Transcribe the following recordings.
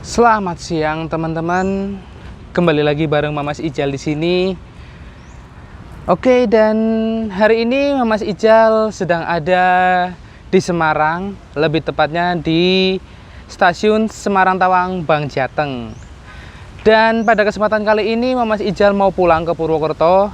Selamat siang teman-teman. Kembali lagi bareng Mamas Ijal di sini. Oke, dan hari ini Mamas Ijal sedang ada di Semarang, lebih tepatnya di stasiun Semarang Tawang Bang Jateng. Dan pada kesempatan kali ini Mamas Ijal mau pulang ke Purwokerto,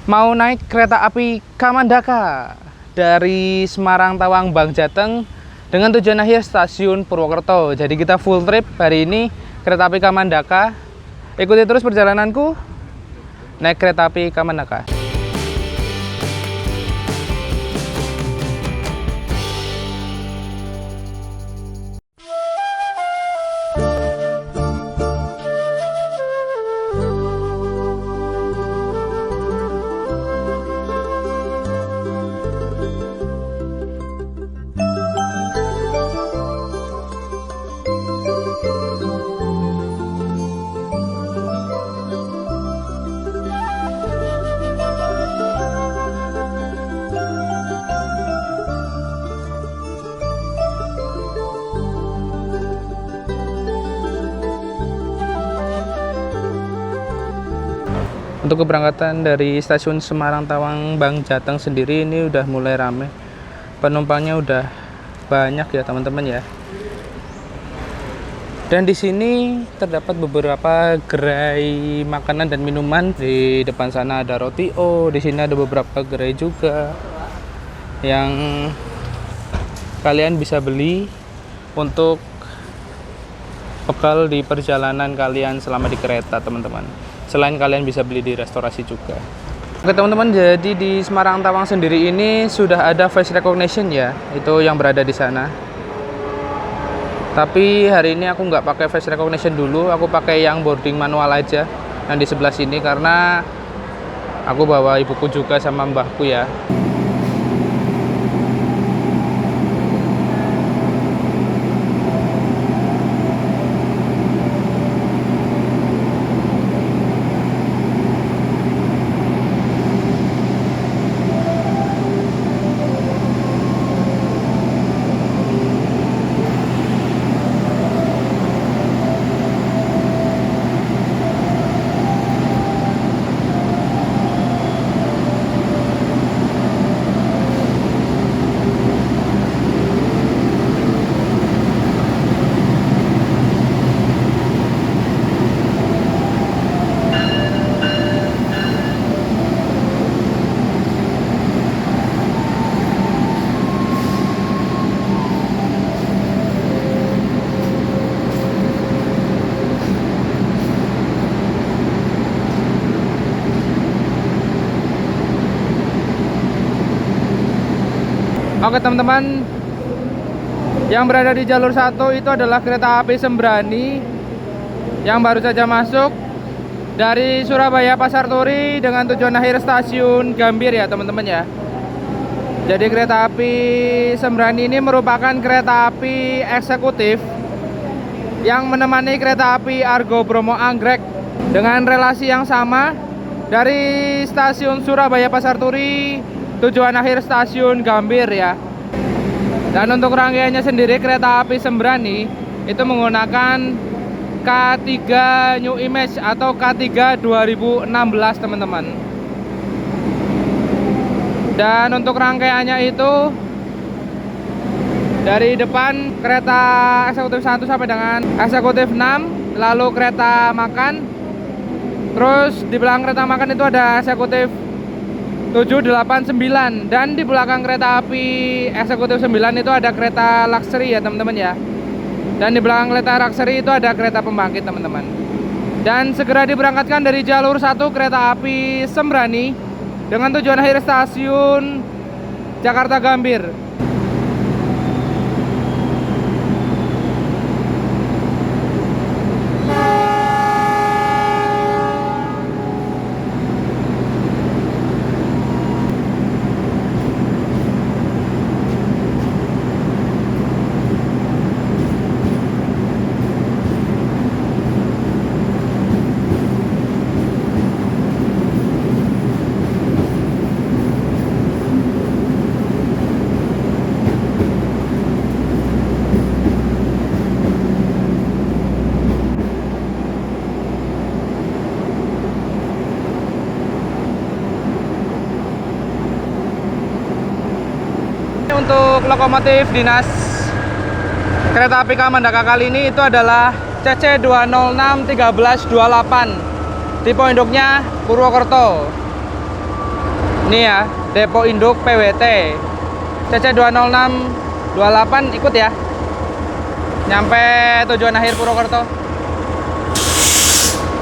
mau naik kereta api Kamandaka dari Semarang Tawang Bang Jateng dengan tujuan akhir stasiun Purwokerto. Jadi kita full trip hari ini kereta api Kamandaka. Ikuti terus perjalananku naik kereta api Kamandaka. Untuk keberangkatan dari stasiun Semarang Tawang Bang Jateng sendiri ini udah mulai rame. Penumpangnya udah banyak ya teman-teman ya. Dan di sini terdapat beberapa gerai makanan dan minuman. Di depan sana ada Roti-O, di sini ada beberapa gerai juga yang kalian bisa beli untuk bekal di perjalanan kalian selama di kereta, teman-teman. Selain kalian bisa beli di restorasi juga. Oke teman-teman, jadi di Semarang Tawang sendiri ini sudah ada face recognition ya, itu yang berada di sana. Tapi hari ini aku nggak pakai face recognition dulu, aku pakai yang boarding manual aja, yang di sebelah sini, karena aku bawa ibuku juga sama mbahku ya. Oke teman-teman, yang berada di jalur 1 itu adalah kereta api Sembrani yang baru saja masuk dari Surabaya Pasar Turi dengan tujuan akhir stasiun Gambir ya teman-teman ya. Jadi kereta api Sembrani ini merupakan kereta api eksekutif yang menemani kereta api Argo Bromo Anggrek dengan relasi yang sama dari stasiun Surabaya Pasar Turi tujuan akhir stasiun Gambir ya. Dan untuk rangkaiannya sendiri kereta api Sembrani itu menggunakan K3 New Image atau K3 2016 teman-teman. Dan untuk rangkaiannya itu dari depan kereta eksekutif 1 sampai dengan eksekutif 6, lalu kereta makan, terus di belakang kereta makan itu ada eksekutif 7, 8, 9, dan di belakang kereta api eksekutif 9 itu ada kereta luxury ya teman-teman ya. Dan di belakang kereta luxury itu ada kereta pembangkit teman-teman. Dan segera diberangkatkan dari jalur 1 kereta api Sembrani dengan tujuan akhir stasiun Jakarta Gambir. lokomotif dinas kereta api Kamandaka kali ini itu adalah CC2061328. Tipe induknya Purwokerto. Ini ya, depo induk PWT. CC20628 ikut ya. Nyampe tujuan akhir Purwokerto.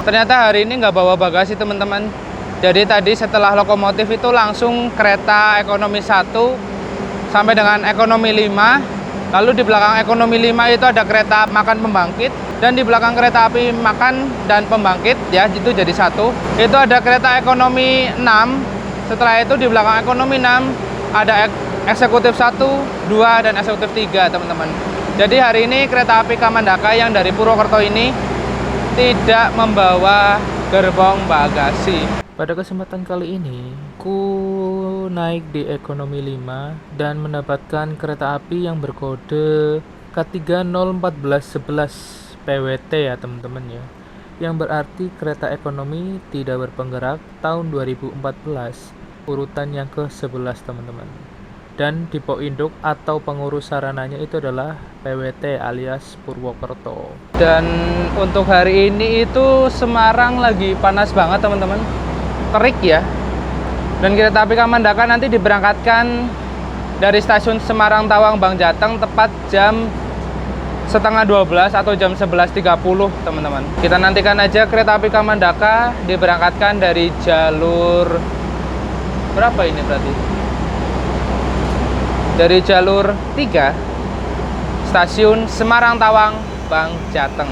Ternyata hari ini nggak bawa bagasi teman-teman. Jadi tadi setelah lokomotif itu langsung kereta ekonomi 1 sampai dengan ekonomi 5. Lalu di belakang ekonomi 5 itu ada kereta makan pembangkit. Dan di belakang kereta api makan dan pembangkit ya, itu jadi satu. Itu ada kereta ekonomi 6. Setelah itu di belakang ekonomi 6 ada eksekutif 1, 2, dan eksekutif 3 teman-teman. Jadi hari ini kereta api Kamandaka yang dari Purwokerto ini tidak membawa gerbong bagasi. Pada kesempatan kali ini, ku naik di ekonomi 5 dan mendapatkan kereta api yang berkode K301411 PWT ya teman-teman ya. Yang berarti kereta ekonomi tidak berpenggerak tahun 2014, urutan yang ke-11 teman-teman. Dan tipe induk atau pengurus sarananya itu adalah PWT alias Purwokerto. Dan untuk hari ini itu Semarang lagi panas banget teman-teman, terik ya. Dan kereta api Kamandaka nanti diberangkatkan dari stasiun Semarang Tawang Bang Jateng tepat jam setengah 12 atau jam 11.30 teman-teman. Kita nantikan aja kereta api Kamandaka diberangkatkan dari jalur berapa ini berarti? Dari jalur 3 stasiun Semarang Tawang Bang Jateng.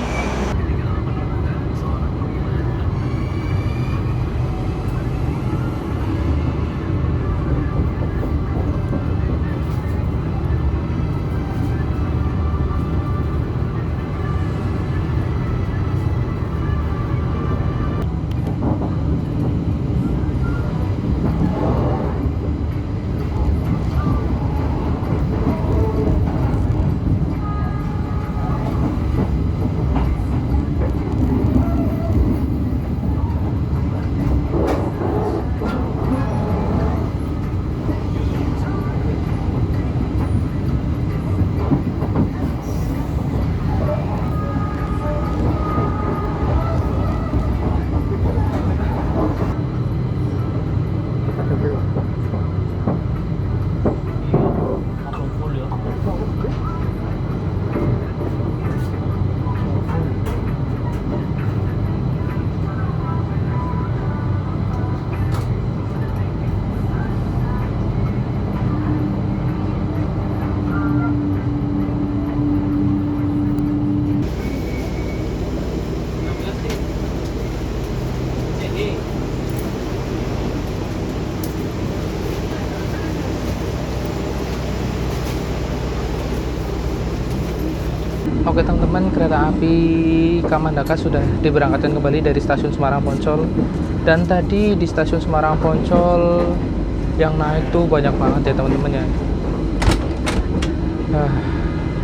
Oke teman-teman, kereta api Kamandaka sudah diberangkatkan kembali dari stasiun Semarang Poncol. Dan tadi di stasiun Semarang Poncol yang naik tuh banyak banget ya teman-teman ya.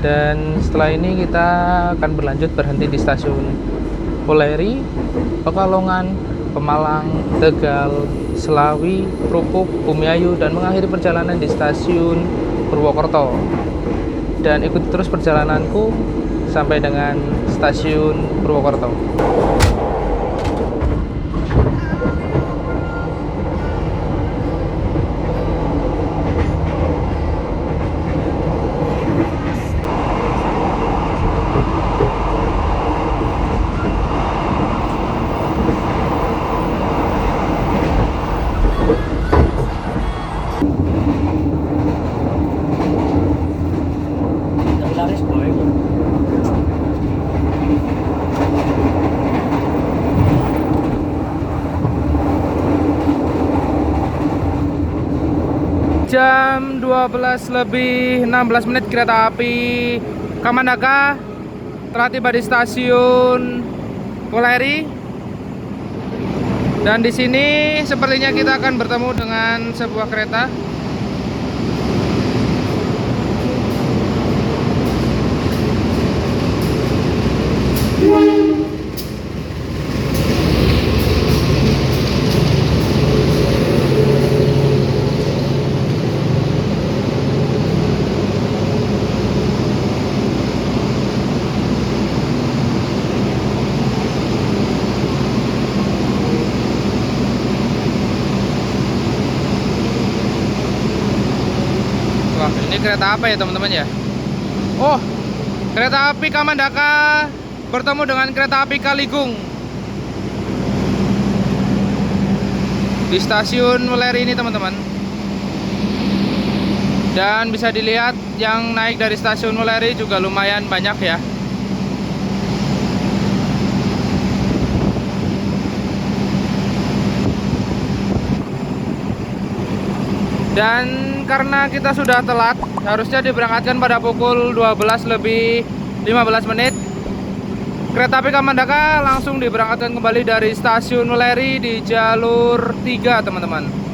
Dan setelah ini kita akan berlanjut berhenti di stasiun Poleri, Pekalongan, Pemalang, Tegal, Selawi, Krupuk, Bumiayu, dan mengakhiri perjalanan di stasiun Purwokerto. Dan ikuti terus perjalananku sampai dengan stasiun Purwokerto. Jam 12:16 kereta api Kamandaka telah tiba di stasiun Poleri. Dan di sini sepertinya kita akan bertemu dengan sebuah kereta. kereta apa ya teman-teman ya? Oh, kereta api Kamandaka bertemu dengan kereta api Kaligung di stasiun Weleri ini teman-teman. Dan bisa dilihat yang naik dari stasiun Weleri juga lumayan banyak ya. Dan karena kita sudah telat, harusnya diberangkatkan pada pukul 12 lebih 15 menit. Kereta api Kamandaka langsung diberangkatkan kembali dari stasiun Weleri di jalur 3 teman-teman.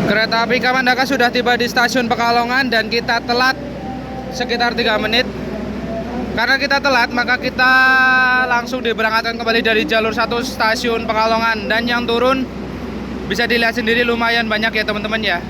Kereta api Kamandaka sudah tiba di stasiun Pekalongan dan kita telat sekitar 3 menit. Karena kita telat, maka kita langsung diberangkatkan kembali dari jalur 1 stasiun Pekalongan. Dan yang turun bisa dilihat sendiri lumayan banyak ya teman-teman ya.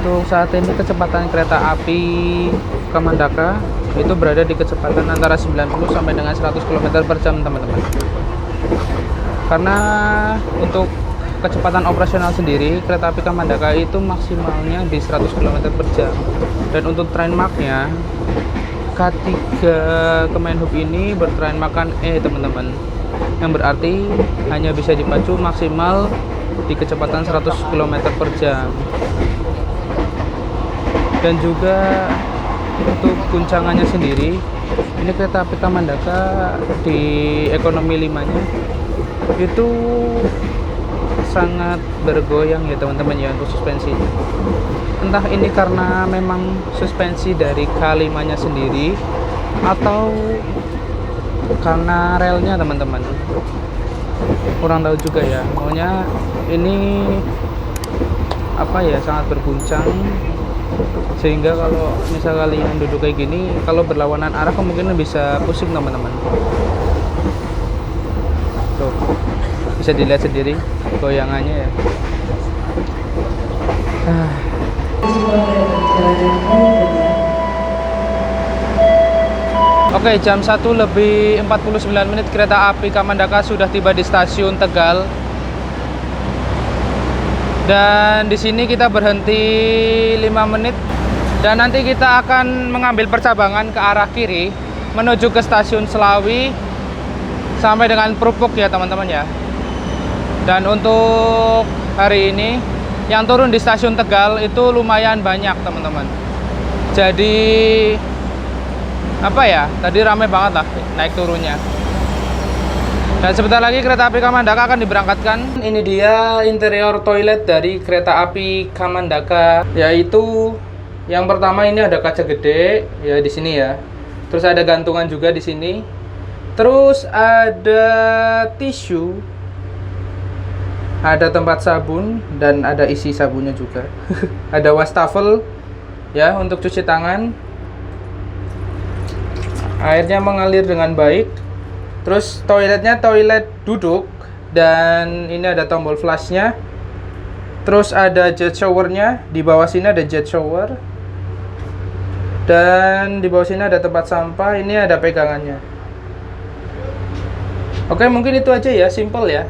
untuk saat ini kecepatan kereta api Kamandaka itu berada di kecepatan antara 90 sampai dengan 100 km per jam, teman-teman. Karena untuk kecepatan operasional sendiri, kereta api Kamandaka itu maksimalnya di 100 km per jam. Dan untuk train marknya, K3 Kemenhub ini bertrain markan E, teman-teman. Yang berarti hanya bisa dipacu maksimal di kecepatan 100 km per jam. Dan juga untuk guncangannya sendiri, ini kereta api Kamandaka di ekonomi 5-nya itu sangat bergoyang ya teman-teman ya untuk suspensinya. Entah ini karena memang suspensi dari K5-nya sendiri atau karena relnya, teman-teman. Kurang tahu juga ya. Pokoknya ini apa ya, sangat berguncang, sehingga kalau misal kalian duduk kayak gini, kalau berlawanan arah kemungkinan bisa pusing, teman-teman. Tuh, bisa dilihat sendiri goyangannya ya. Oke, jam 1:49 kereta api Kamandaka sudah tiba di stasiun Tegal. Dan di sini kita berhenti 5 menit dan nanti kita akan mengambil percabangan ke arah kiri menuju ke stasiun Selawi sampai dengan Prupuk ya teman-teman ya. Dan untuk hari ini yang turun di stasiun Tegal itu lumayan banyak, teman-teman. Jadi apa ya, tadi ramai banget lah naik turunnya. Dan sebentar lagi kereta api Kamandaka akan diberangkatkan. Ini dia interior toilet dari kereta api Kamandaka, yaitu yang pertama ini ada kaca gede ya di sini ya. Terus ada gantungan juga di sini. Terus ada tisu, ada tempat sabun dan ada isi sabunnya juga. Ada wastafel ya untuk cuci tangan. Airnya mengalir dengan baik. Terus toiletnya toilet duduk dan ini ada tombol flashnya. Terus ada jet showernya, di bawah sini ada jet shower. Dan di bawah sini ada tempat sampah, ini ada pegangannya. Oke, mungkin itu aja ya, simple ya.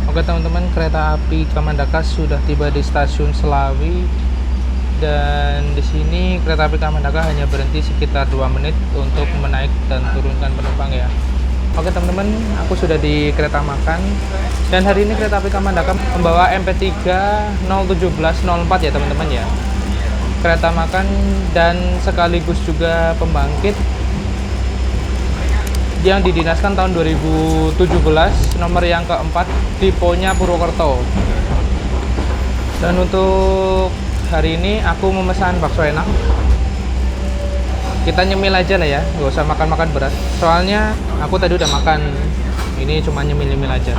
Oke teman-teman, kereta api Kamandaka sudah tiba di stasiun Selawi. Dan di sini kereta api Kamandaka hanya berhenti sekitar 2 menit untuk menaik dan turunkan penumpang ya. Oke teman-teman, aku sudah di kereta makan. Dan hari ini kereta api Kamandaka membawa MP3 01704 ya teman-teman ya. Kereta makan dan sekaligus juga pembangkit yang didinaskan tahun 2017, nomor yang keempat, tipenya Purwokerto. Dan untuk hari ini aku memesan bakso enak. Kita nyemil aja lah ya, nggak usah makan-makan berat. Soalnya aku tadi udah makan, ini cuma nyemil-nyemil aja.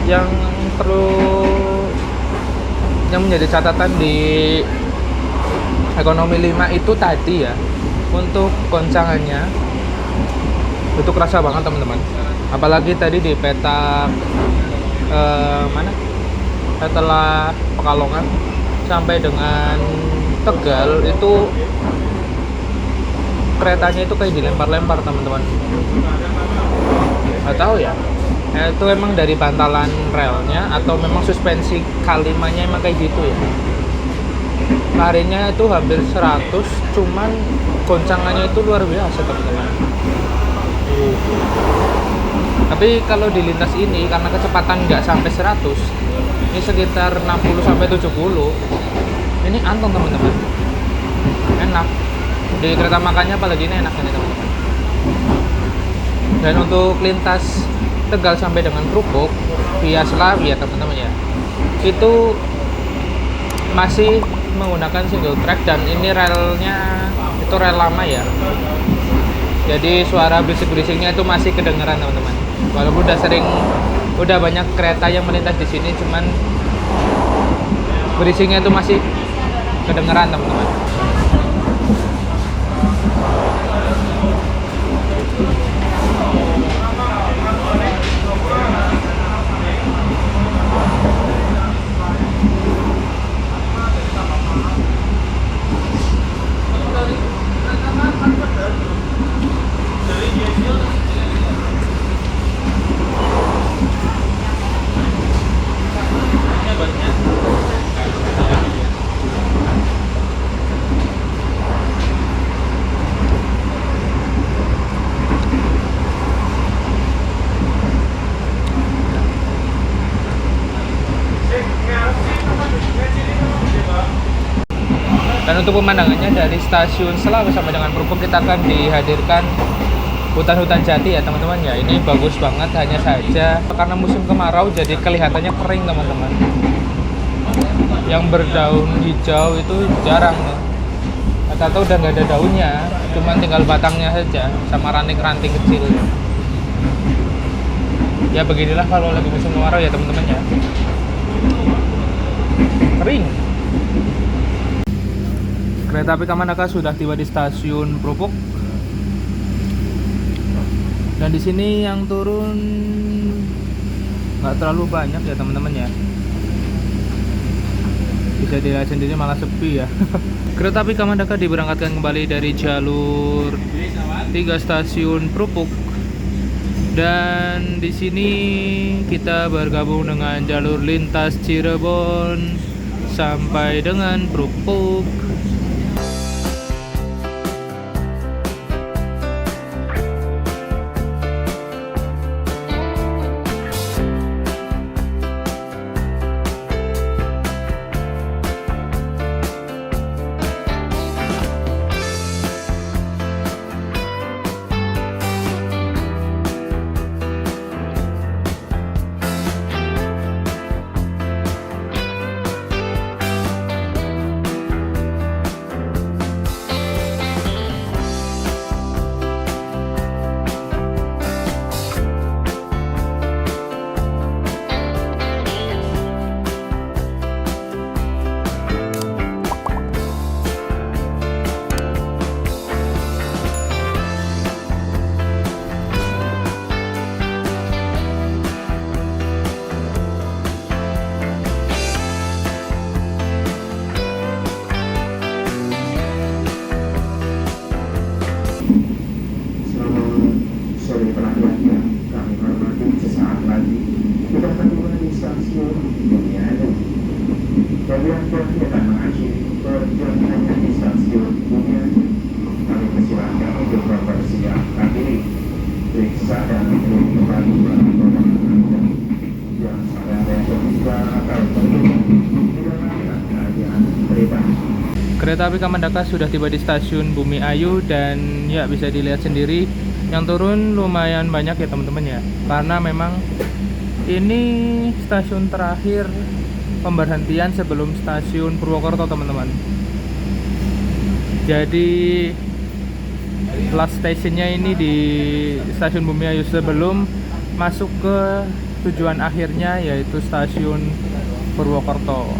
yang perlu yang menjadi catatan di ekonomi 5 itu tadi ya, untuk goncangannya itu kerasa banget teman-teman. Apalagi tadi di peta mana setelah Pekalongan sampai dengan Tegal itu keretanya itu kayak dilempar-lempar teman-teman. Nggak tahu ya, itu emang dari bantalan relnya atau memang suspensi kalimanya emang kayak gitu ya. Larinya itu hampir 100, cuman goncangannya itu luar biasa teman-teman. Tapi kalau di lintas ini karena kecepatan nggak sampai 100, ini sekitar 60 sampai 70, ini anteng teman-teman, enak di kereta makannya, apalagi ini enak ini teman-teman. Dan untuk lintas Tegal sampai dengan Krupuk via Selawi ya teman-teman ya, itu masih menggunakan single track dan ini relnya itu rel lama ya, jadi suara berisik-berisiknya itu masih kedengeran teman-teman. Walaupun udah banyak kereta yang melintas di sini, cuman berisiknya itu masih kedengeran teman-teman. Dan untuk pemandangannya dari stasiun Selawi sampai dengan Krupuk kita akan dihadirkan hutan-hutan jati ya teman-teman ya. Ini bagus banget, hanya saja karena musim kemarau jadi kelihatannya kering teman-teman. Yang berdaun hijau itu jarang nih. Atau udah nggak ada daunnya, cuman tinggal batangnya saja sama ranting-ranting kecil. Ya beginilah kalau lagi musim kemarau ya teman-teman ya. Kering. Kereta api Kamandaka sudah tiba di stasiun Krupuk. Dan di sini yang turun nggak terlalu banyak ya teman-teman ya. Bisa dilihat sendiri malah sepi ya. Kereta api Kamandaka diberangkatkan kembali dari jalur 3 stasiun Krupuk. Dan di sini kita bergabung dengan jalur lintas Cirebon sampai dengan Krupuk. Kereta api Kamandaka sudah tiba di stasiun Bumi Ayu dan ya bisa dilihat sendiri yang turun lumayan banyak ya teman-teman ya. Karena memang ini stasiun terakhir pemberhentian sebelum stasiun Purwokerto teman-teman. Jadi last stationnya ini di stasiun Bumi Ayu sebelum masuk ke tujuan akhirnya, yaitu stasiun Purwokerto.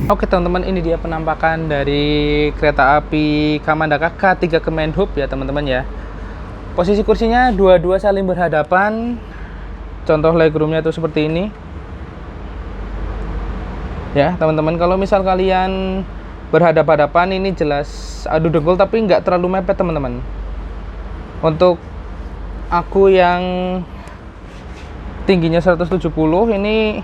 Oke teman-teman, ini dia penampakan dari kereta api Kamandaka K3 Kemenhub ya teman-teman ya. Posisi kursinya dua-dua saling berhadapan. Contoh legroomnya itu seperti ini. Ya teman-teman, kalau misal kalian berhadapan-hadapan ini jelas adu dengkul, tapi nggak terlalu mepet teman-teman. Untuk aku yang tingginya 170, ini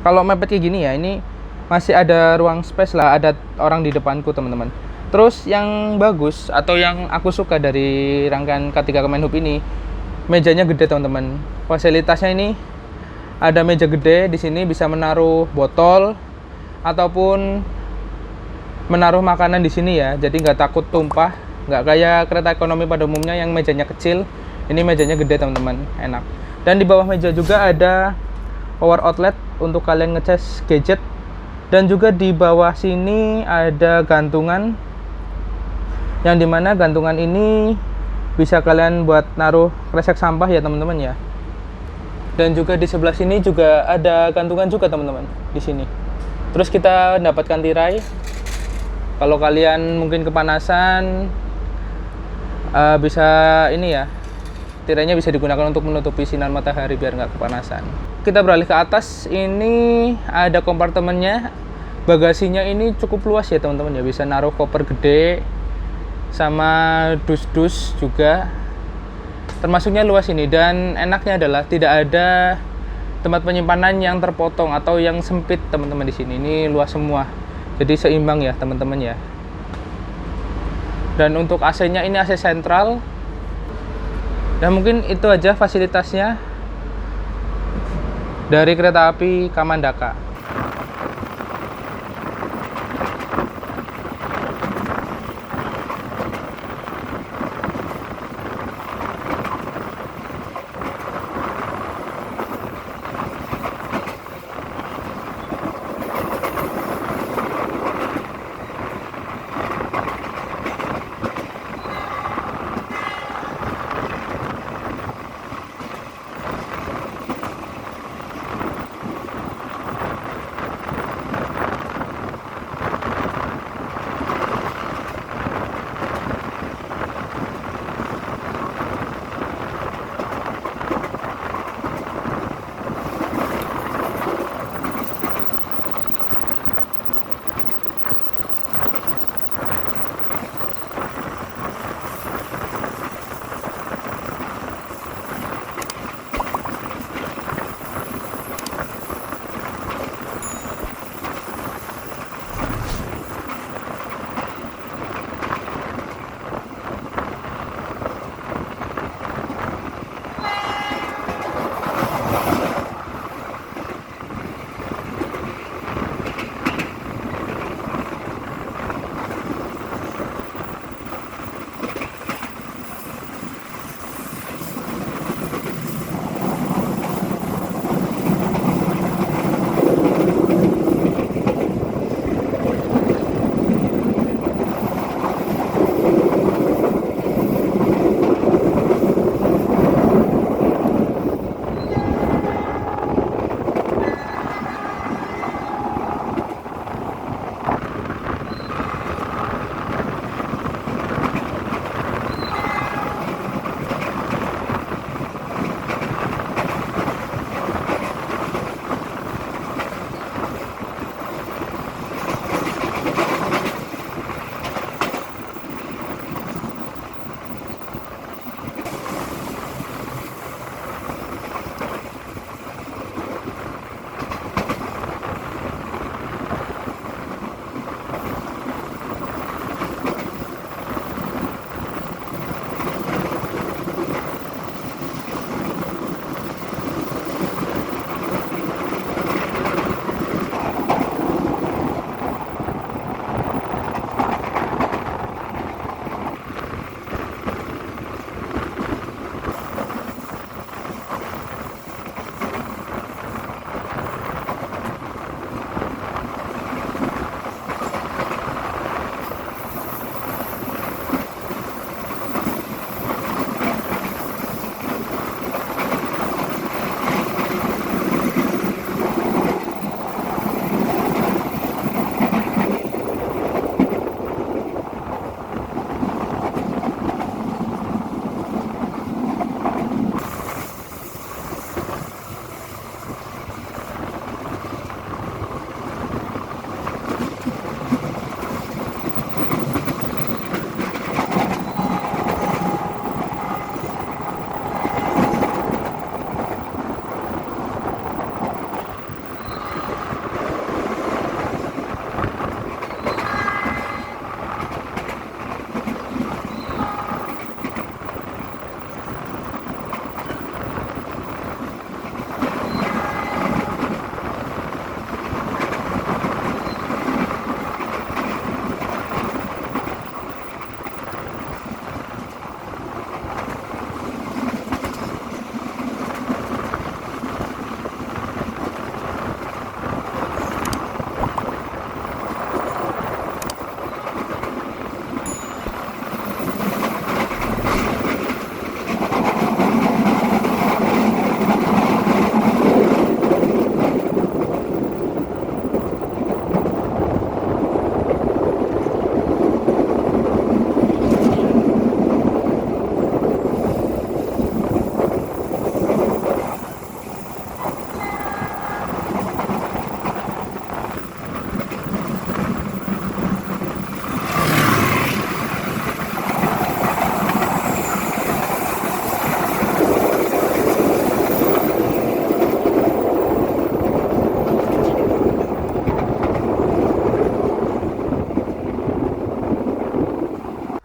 kalau mepet kayak gini ya, ini masih ada ruang space lah, ada orang di depanku teman-teman. Terus yang bagus atau yang aku suka dari rangkaian K3 Kemenhub ini, mejanya gede teman-teman. Fasilitasnya ini ada meja gede di sini, bisa menaruh botol ataupun menaruh makanan di sini ya. Jadi nggak takut tumpah, nggak kayak kereta ekonomi pada umumnya yang mejanya kecil. Ini mejanya gede teman-teman, enak. Dan di bawah meja juga ada power outlet untuk kalian ngecas gadget. Dan juga di bawah sini ada gantungan, yang dimana gantungan ini bisa kalian buat naruh kresek sampah ya teman-teman ya. Dan juga di sebelah sini juga ada gantungan juga teman-teman di sini. Terus kita dapatkan tirai. Kalau kalian mungkin kepanasan, bisa ini ya, tirainya bisa digunakan untuk menutupi sinar matahari biar nggak kepanasan. Kita beralih ke atas, ini ada kompartemennya. Bagasinya ini cukup luas ya teman-teman ya, bisa naruh koper gede sama dus-dus juga. Termasuknya luas ini, dan enaknya adalah tidak ada tempat penyimpanan yang terpotong atau yang sempit teman-teman di sini. Ini luas semua. Jadi seimbang ya teman-teman ya. Dan untuk AC-nya ini AC sentral. Dan mungkin itu aja fasilitasnya dari kereta api Kamandaka.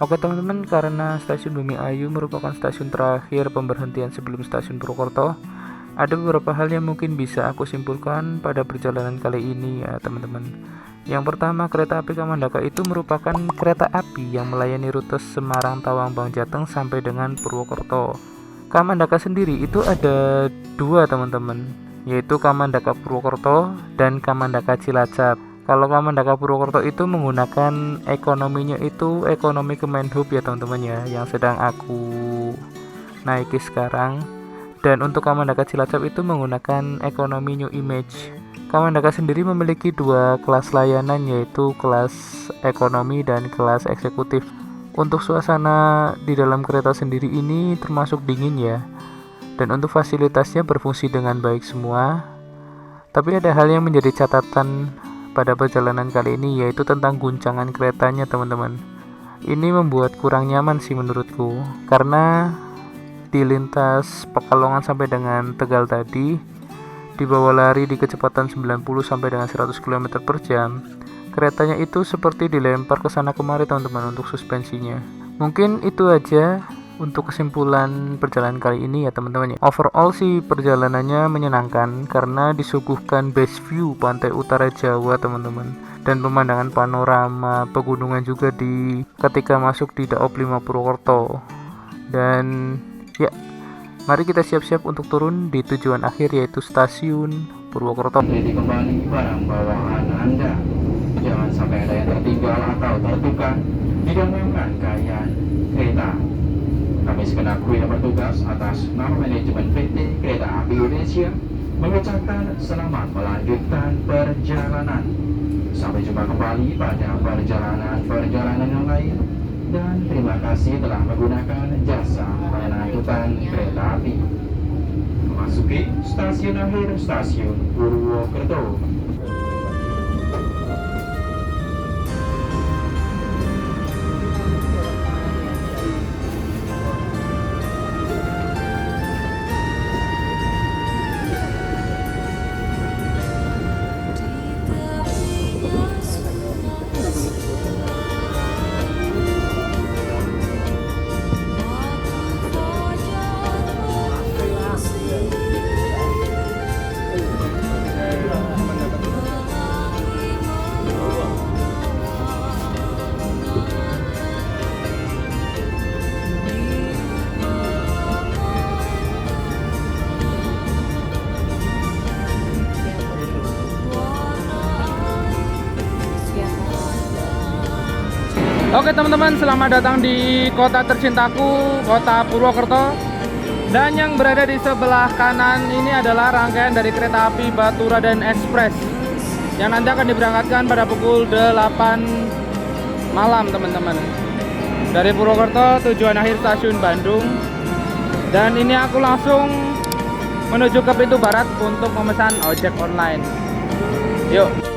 Oke teman-teman, karena stasiun Bumi Ayu merupakan stasiun terakhir pemberhentian sebelum stasiun Purwokerto, ada beberapa hal yang mungkin bisa aku simpulkan pada perjalanan kali ini ya teman-teman. Yang pertama, kereta api Kamandaka itu merupakan kereta api yang melayani rute Semarang, Tawang, Bangjateng sampai dengan Purwokerto. Kamandaka sendiri itu ada dua teman-teman, yaitu Kamandaka Purwokerto dan Kamandaka Cilacap. Kalau Kamandaka Purwokerto itu menggunakan ekonominya itu ekonomi Kemenhub ya teman-teman ya, yang sedang aku naiki sekarang. Dan untuk Kamandaka Cilacap itu menggunakan ekonomi New Image. Kamandaka sendiri memiliki dua kelas layanan, yaitu kelas ekonomi dan kelas eksekutif. Untuk suasana di dalam kereta sendiri ini termasuk dingin ya, dan untuk fasilitasnya berfungsi dengan baik semua. Tapi ada hal yang menjadi catatan pada perjalanan kali ini, yaitu tentang guncangan keretanya teman-teman. Ini membuat kurang nyaman sih menurutku, karena di lintas Pekalongan sampai dengan Tegal tadi dibawa lari di kecepatan 90 sampai dengan 100 km per jam. Keretanya itu seperti dilempar ke sana kemari teman-teman untuk suspensinya. Mungkin itu aja untuk kesimpulan perjalanan kali ini ya teman-teman ya. Overall sih perjalanannya menyenangkan karena disuguhkan best view pantai utara Jawa teman-teman, dan pemandangan panorama pegunungan juga di ketika masuk di Daop 5 Purwokerto. Dan ya, mari kita siap-siap untuk turun di tujuan akhir, yaitu stasiun Purwokerto. Jadi kembali barang bawaan Anda. Jangan sampai ada yang tertinggal atau tertukar di dalam rangkaian kereta. Kami segenap kru yang bertugas atas nama manajemen PT Kereta Api Indonesia mengucapkan selamat melanjutkan perjalanan. Sampai jumpa kembali pada perjalanan yang lain. Dan terima kasih telah menggunakan jasa layanan angkutan kereta api. Memasuki stasiun akhir, stasiun Purwokerto. Oke teman-teman, selamat datang di kota tercintaku, kota Purwokerto. Dan yang berada di sebelah kanan ini adalah rangkaian dari kereta api Baturaden Express yang nanti akan diberangkatkan pada pukul 8 malam teman-teman. Dari Purwokerto tujuan akhir stasiun Bandung. Dan ini aku langsung menuju ke pintu barat untuk memesan ojek online. Yuk.